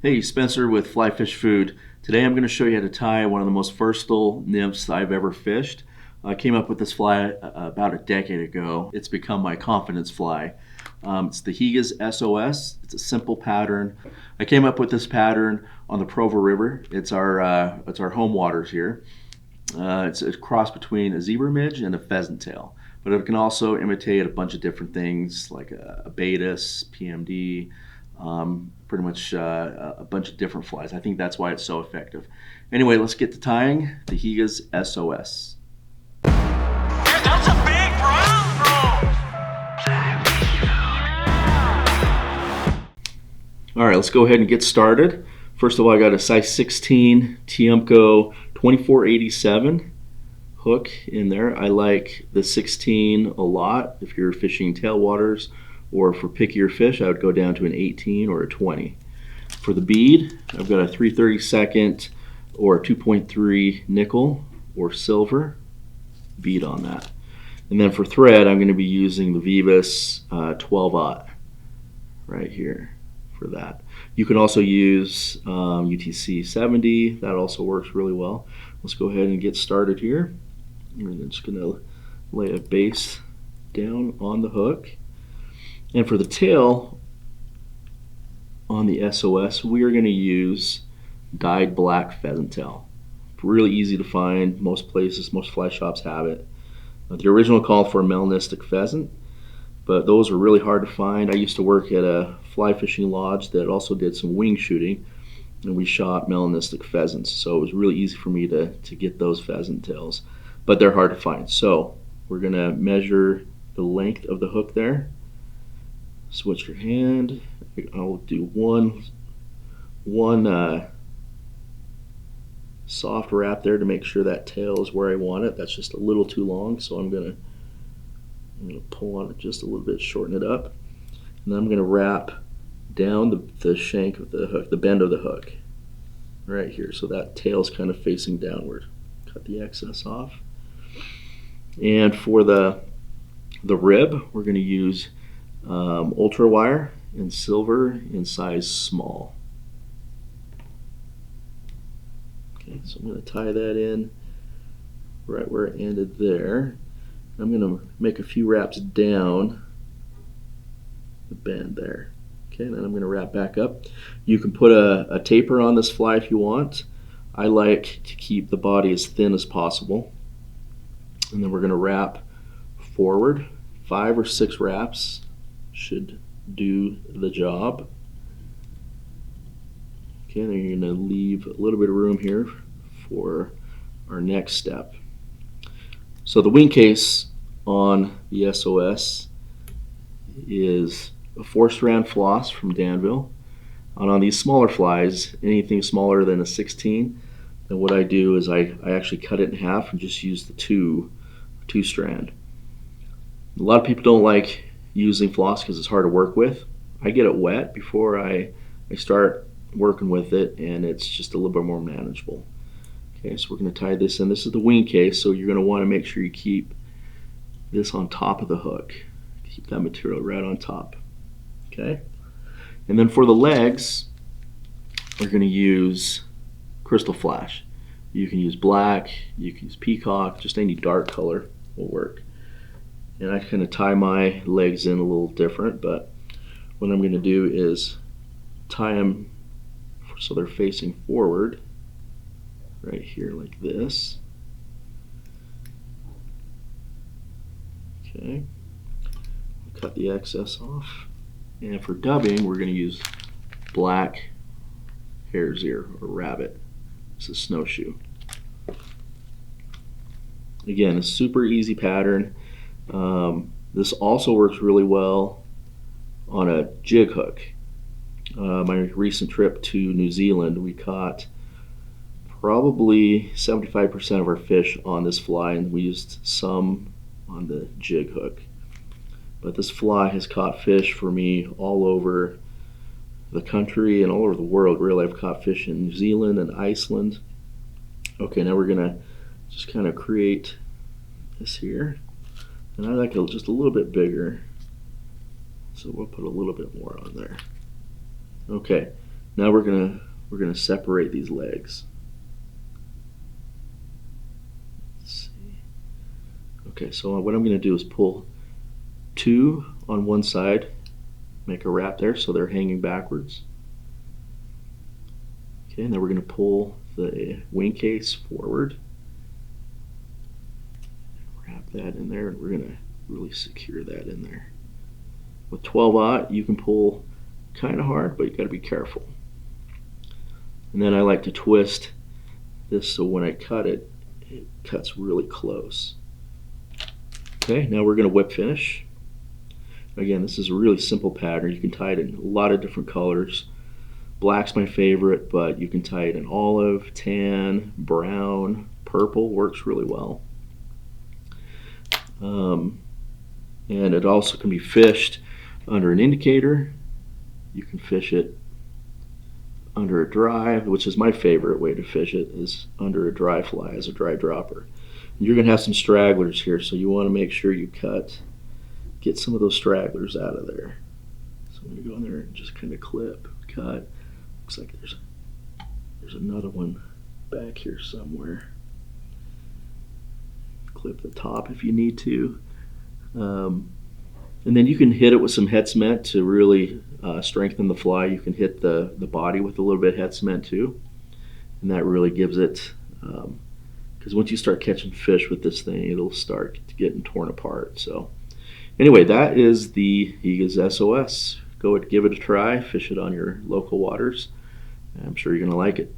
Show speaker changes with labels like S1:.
S1: Hey, Spencer with Fly Fish Food. Today I'm going to show you how to tie one of the most versatile nymphs I've ever fished. I came up with this fly about a decade ago. It's become my confidence fly. It's the Higa's S.O.S. It's a simple pattern. I came up with this pattern on the Provo River. It's our home waters here. It's a cross between a zebra midge and a pheasant tail, but it can also imitate a bunch of different things like a Baetis, PMD, pretty much a bunch of different flies. I think that's why it's so effective. Anyway, let's get to tying the Higa's S.O.S.
S2: Dude, that's a big brown throw!
S1: All right, let's go ahead and get started. First of all, I got a size 16 Tiemco 2487 hook in there. I like the 16 a lot. If you're fishing tailwaters or for pickier fish, I would go down to an 18 or a 20. For the bead, I've got a 3/32 or a 2.3 nickel or silver bead on that. And then for thread, I'm going to be using the Vivas 12/0 right here for that. You can also use UTC 70. That also works really well. Let's go ahead and get started here. I'm just going to lay a base down on the hook. And for the tail on the S.O.S, we are going to use dyed black pheasant tail. Really easy to find. Most places, most fly shops have it. The original called for a melanistic pheasant, but those are really hard to find. I used to work at a fly fishing lodge that also did some wing shooting, and we shot melanistic pheasants, so it was really easy for me to get those pheasant tails, but they're hard to find. So we're going to measure the length of the hook there. Switch your hand. I'll do one soft wrap there to make sure that tail is where I want it. That's just a little too long, so I'm gonna pull on it just a little bit, shorten it up, and then I'm gonna wrap down the shank of the hook, the bend of the hook, right here, so that tail's kind of facing downward. Cut the excess off. And for the rib, we're gonna use ultra wire and silver in size small. Okay, so I'm going to tie that in right where it ended there. I'm going to make a few wraps down the bend there. Okay, and then I'm going to wrap back up. You can put a taper on this fly if you want. I like to keep the body as thin as possible. And then we're going to wrap forward. 5 or 6 wraps should do the job. Okay, then you're going to leave a little bit of room here for our next step. So the wing case on the S.O.S is a 4-strand floss from Danville. And on these smaller flies, anything smaller than a 16, then what I do is I actually cut it in half and just use the two strand. A lot of people don't like using floss because it's hard to work with. I get it wet before I start working with it, and it's just a little bit more manageable. Okay, so we're going to tie this in. This is the wing case, so you're going to want to make sure you keep this on top of the hook. Keep that material right on top. Okay, and then for the legs, we're going to use crystal flash. You can use black, you can use peacock, just any dark color will work. And I kind of tie my legs in a little different, but what I'm going to do is tie them so they're facing forward right here like this. Okay, cut the excess off. And for dubbing, we're going to use black hare's ear or rabbit. This is snowshoe. Again, a super easy pattern. This also works really well on a jig hook. My recent trip to New Zealand, we caught probably 75% of our fish on this fly, and we used some on the jig hook. But this fly has caught fish for me all over the country and all over the world, really. I've caught fish in New Zealand and Iceland. Okay, now we're gonna just kind of create this here. And I like it just a little bit bigger, so we'll put a little bit more on there. Okay, Now we're gonna separate these legs. Let's see. Okay, so what I'm gonna do is pull 2 on one side, make a wrap there so they're hanging backwards. Okay, and then we're gonna pull the wing case forward. Wrap that in there, and we're gonna really secure that in there. With 12/0, you can pull kind of hard, but you got to be careful. And then I like to twist this so when I cut it, it cuts really close. Okay, now we're going to whip finish. Again, this is a really simple pattern. You can tie it in a lot of different colors. Black's my favorite, but you can tie it in olive, tan, brown, purple works really well. And it also can be fished under an indicator. You can fish it under a dry, which is my favorite way to fish it, is under a dry fly as a dry dropper. And you're going to have some stragglers here, so you want to make sure you get some of those stragglers out of there. So I'm going to go in there and just kind of clip, cut. Looks like there's another one back here somewhere. Clip the top if you need to. And then you can hit it with some head cement to really strengthen the fly. You can hit the body with a little bit of head cement too. And that really gives it, because once you start catching fish with this thing, it'll start getting torn apart. So anyway, that is the Higa's S.O.S. Go and give it a try. Fish it on your local waters. I'm sure you're going to like it.